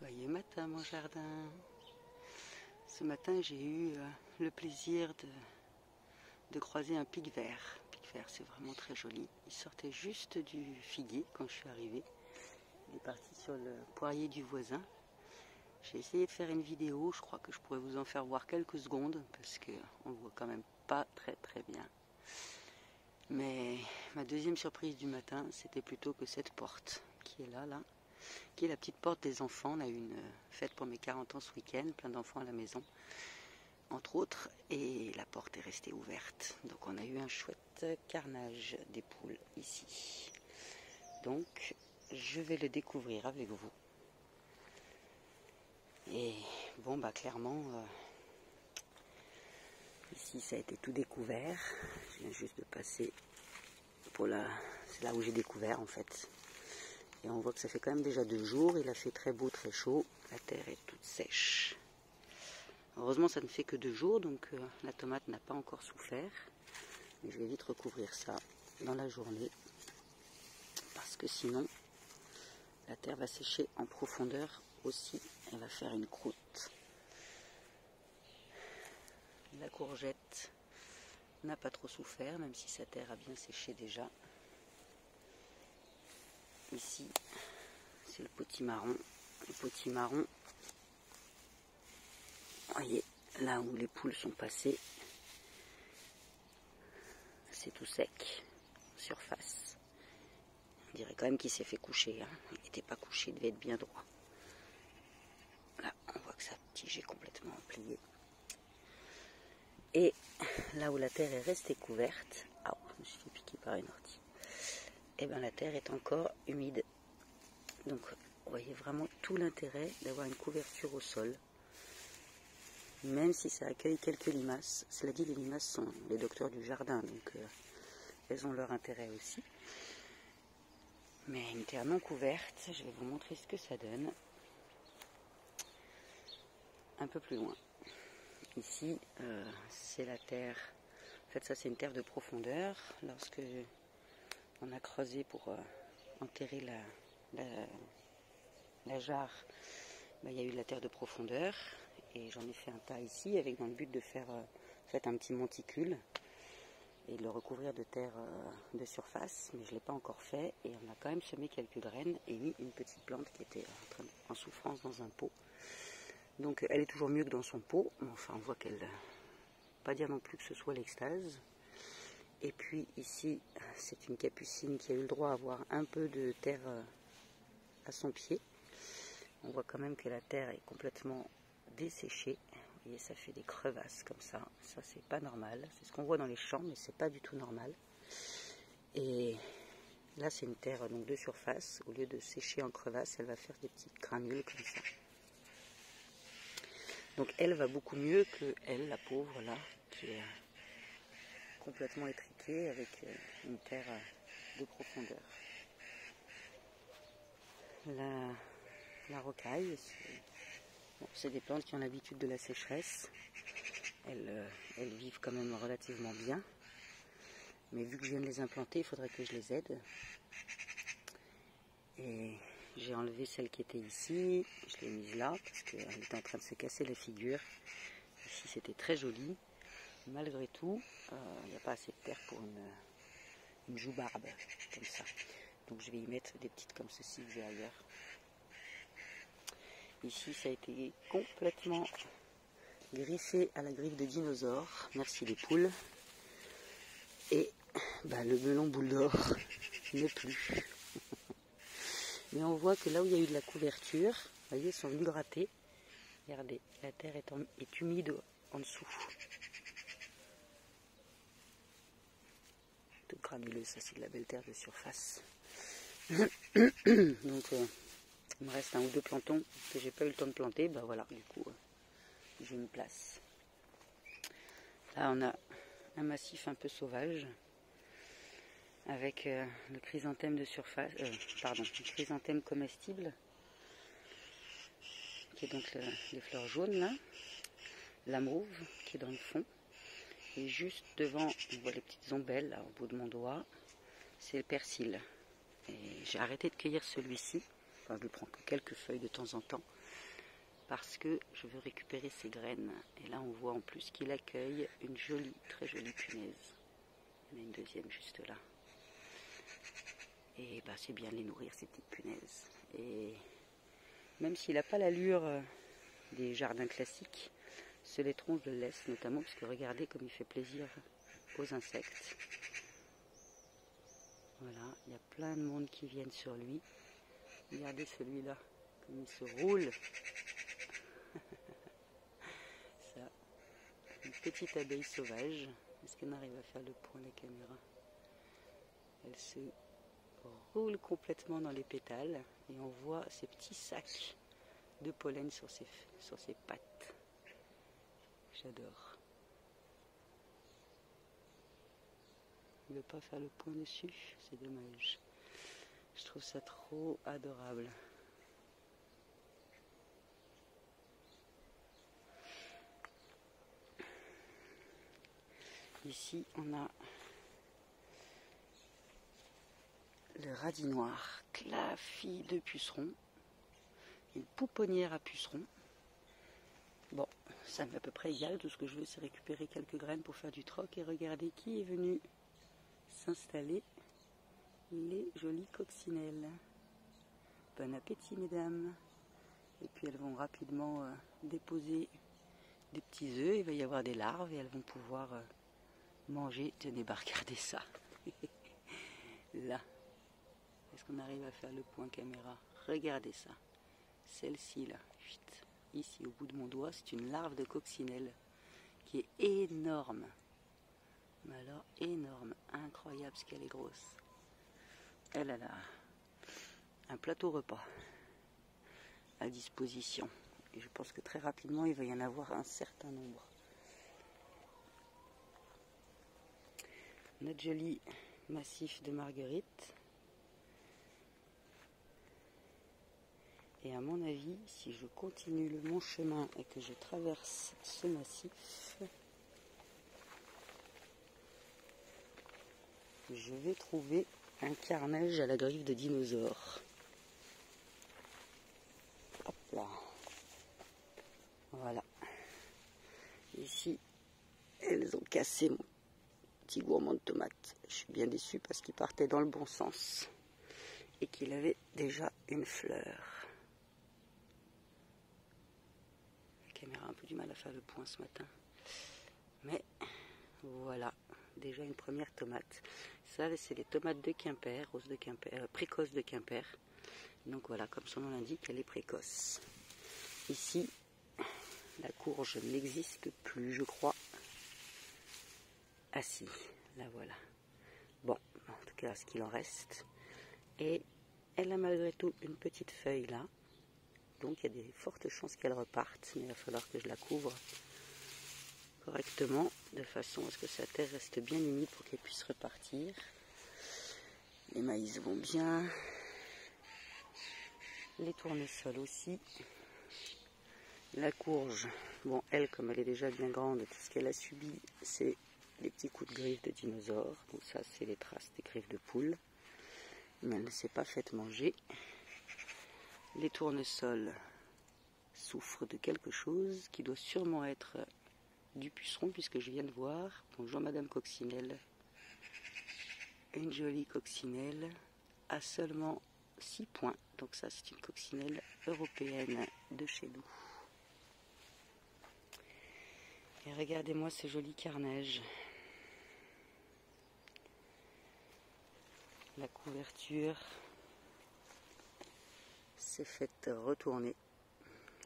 Joyeux matin mon jardin. Ce matin j'ai eu le plaisir de croiser un pic vert. Pic vert, c'est vraiment très joli. Il sortait juste du figuier quand je suis arrivée. Il est parti sur le poirier du voisin. J'ai essayé de faire une vidéo, je crois que je pourrais vous en faire voir quelques secondes parce qu'on le voit quand même pas très bien. Mais ma deuxième surprise du matin, c'était plutôt que cette porte qui est là, qui est la petite porte des enfants. On a eu une fête pour mes 40 ans ce week-end, plein d'enfants à la maison, entre autres, et la porte est restée ouverte. Donc on a eu un chouette carnage des poules ici. Donc je vais le découvrir avec vous. Et bon, bah clairement, ici ça a été tout découvert. Je viens juste de passer pour c'est là où j'ai découvert en fait. Et on voit que ça fait quand même déjà 2 jours, il a fait très beau, très chaud, la terre est toute sèche. Heureusement ça ne fait que 2 jours, donc la tomate n'a pas encore souffert. Mais je vais vite recouvrir ça dans la journée, parce que sinon la terre va sécher en profondeur aussi, elle va faire une croûte. La courgette n'a pas trop souffert, même si sa terre a bien séché déjà. Ici, c'est le potimarron. Le potimarron, voyez, là où les poules sont passées, c'est tout sec, surface. On dirait quand même qu'il s'est fait coucher, hein. Il n'était pas couché, il devait être bien droit. Là, on voit que ça a tigé complètement plié. Et là où la terre est restée couverte, ah, je me suis fait piquer par une ortie, et bien la terre est encore humide. Donc, vous voyez vraiment tout l'intérêt d'avoir une couverture au sol. Même si ça accueille quelques limaces. Cela dit, les limaces sont les docteurs du jardin, donc elles ont leur intérêt aussi. Mais une terre non couverte, je vais vous montrer ce que ça donne. Un peu plus loin. Ici, c'est la terre. En fait, ça c'est une terre de profondeur. Lorsque on a creusé pour enterrer la jarre, il y a eu de la terre de profondeur. Et j'en ai fait un tas ici, avec dans le but de faire un petit monticule et de le recouvrir de terre de surface, mais je ne l'ai pas encore fait. Et on a quand même semé quelques graines et mis une petite plante qui était en souffrance dans un pot. Donc elle est toujours mieux que dans son pot, mais enfin on voit qu'elle, pas dire non plus que ce soit l'extase. Et puis ici, c'est une capucine qui a eu le droit à avoir un peu de terre à son pied. On voit quand même que la terre est complètement desséchée. Vous voyez, ça fait des crevasses comme ça. Ça, c'est pas normal. C'est ce qu'on voit dans les champs, mais c'est pas du tout normal. Et là, c'est une terre donc de surface. Au lieu de sécher en crevasses, elle va faire des petites granules comme ça. Donc, elle va beaucoup mieux que elle, la pauvre, là, qui est complètement étriquée avec une terre de profondeur. La rocaille, c'est des plantes qui ont l'habitude de la sécheresse. Elles vivent quand même relativement bien. Mais vu que je viens de les implanter, il faudrait que je les aide. Et j'ai enlevé celle qui était ici. Je l'ai mise là parce qu'elle était en train de se casser la figure. Ici, c'était très joli. Malgré tout, il n'y a pas assez de terre pour une joubarbe comme ça. Donc je vais y mettre des petites comme ceci que j'ai ailleurs. Ici, ça a été complètement griffé à la griffe de dinosaure. Merci les poules. Et le melon boule d'or n'est plus. Mais on voit que là où il y a eu de la couverture, vous voyez, ils sont venus gratter. Regardez, la terre est humide en dessous. Toute granuleuse, ça c'est de la belle terre de surface. Donc il me reste 1 ou 2 plantons que j'ai pas eu le temps de planter. Voilà, du coup j'ai une place. Là on a un massif un peu sauvage avec le chrysanthème de surface, le chrysanthème comestible qui est donc les fleurs jaunes là, la mauve qui est dans le fond, et juste devant on voit les petites ombelles là au bout de mon doigt, c'est le persil. Et j'ai arrêté de cueillir celui-ci Enfin, je ne prends que quelques feuilles de temps en temps parce que je veux récupérer ses graines. Et là, on voit en plus qu'il accueille une jolie, très jolie punaise. Il y en a une deuxième juste là. Et bah, c'est bien de les nourrir, ces petites punaises. Et même s'il n'a pas l'allure des jardins classiques, ce laitron, je le laisse notamment parce que regardez comme il fait plaisir aux insectes. Voilà, il y a plein de monde qui viennent sur lui. Regardez celui-là, comme il se roule. Ça, une petite abeille sauvage. Est-ce qu'on arrive à faire le point de la caméra? Elle se roule complètement dans les pétales et on voit ces petits sacs de pollen sur ses pattes. J'adore. Il ne veut pas faire le point dessus, c'est dommage. Je trouve ça trop adorable. Ici, on a le radis noir, clafis de puceron, une pouponnière à pucerons. Bon, ça m'est à peu près égal. Tout ce que je veux, c'est récupérer quelques graines pour faire du troc. Et regardez qui est venu s'installer. Les jolies coccinelles. Bon appétit, mesdames. Et puis elles vont rapidement déposer des petits œufs. Il va y avoir des larves et elles vont pouvoir manger. Tenez, bah, regardez ça. Là. Est-ce qu'on arrive à faire le point caméra? Regardez ça. Celle-ci, là. Ici, au bout de mon doigt, c'est une larve de coccinelle qui est énorme. Mais alors, énorme. Incroyable ce qu'elle est grosse. Elle a un plateau repas à disposition. Et je pense que très rapidement, il va y en avoir un certain nombre. Notre joli massif de marguerite. Et à mon avis, si je continue mon chemin et que je traverse ce massif, je vais trouver un carnage à la griffe de dinosaure. Hop là. Voilà. Ici, elles ont cassé mon petit gourmand de tomates. Je suis bien déçue parce qu'il partait dans le bon sens et qu'il avait déjà une fleur. La caméra a un peu du mal à faire le point ce matin. Mais voilà, déjà une première tomate. Ça, c'est les tomates de Quimper, roses de Quimper, précoces de Quimper. Donc voilà, comme son nom l'indique, elle est précoce. Ici, la courge n'existe plus, je crois. Ah si, la voilà. Bon, en tout cas, ce qu'il en reste. Et elle a malgré tout une petite feuille là. Donc il y a des fortes chances qu'elle reparte. Mais il va falloir que je la couvre correctement, de façon à ce que sa terre reste bien humide pour qu'elle puisse repartir. Les maïs vont bien. Les tournesols aussi. La courge, bon, elle, comme elle est déjà bien grande, tout ce qu'elle a subi, c'est les petits coups de griffes de dinosaures. Donc ça, c'est les traces des griffes de poule. Mais elle ne s'est pas faite manger. Les tournesols souffrent de quelque chose qui doit sûrement être du puceron, puisque je viens de voir. Bonjour Madame Coccinelle. Une jolie coccinelle à seulement 6 points. Donc ça, c'est une coccinelle européenne de chez nous. Et regardez-moi ce joli carnage. La couverture s'est faite retourner.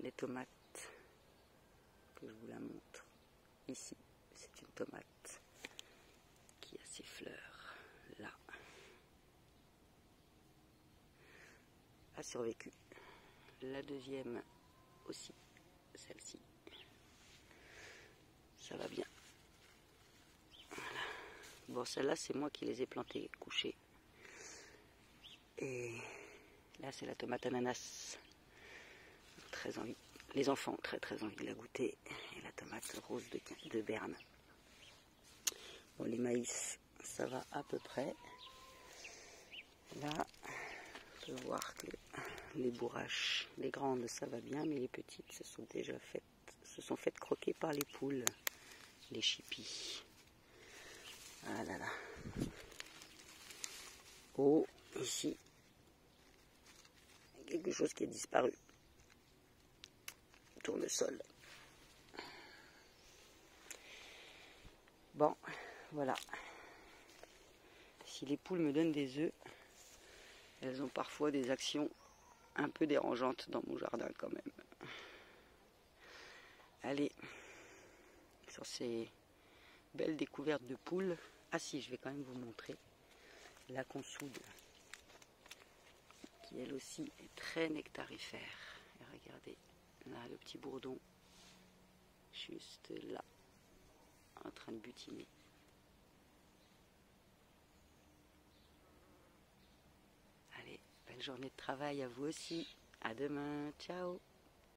Les tomates, que je vous la montre ici, c'est une tomate qui a ses fleurs là. A survécu. La deuxième aussi, celle-ci. Ça va bien. Voilà. Bon, celle-là, c'est moi qui les ai plantées, couchées. Et là, c'est la tomate ananas. Très envie. Les enfants ont très très envie de la goûter. Et la tomate rose de Berne. Bon, les maïs, ça va à peu près. Là, on peut voir que les bourraches. Les grandes, ça va bien, mais les petites se sont faites croquer par les poules, les chippies. Ah là là. Oh, ici, quelque chose qui a disparu. Tournesol. Bon, voilà. Si les poules me donnent des œufs, elles ont parfois des actions un peu dérangeantes dans mon jardin quand même. Allez, sur ces belles découvertes de poules. Ah si, je vais quand même vous montrer la consoude, qui elle aussi est très nectarifère. Et regardez, là le petit bourdon, juste là, en train de butiner. Allez, belle journée de travail à vous aussi. À demain, ciao.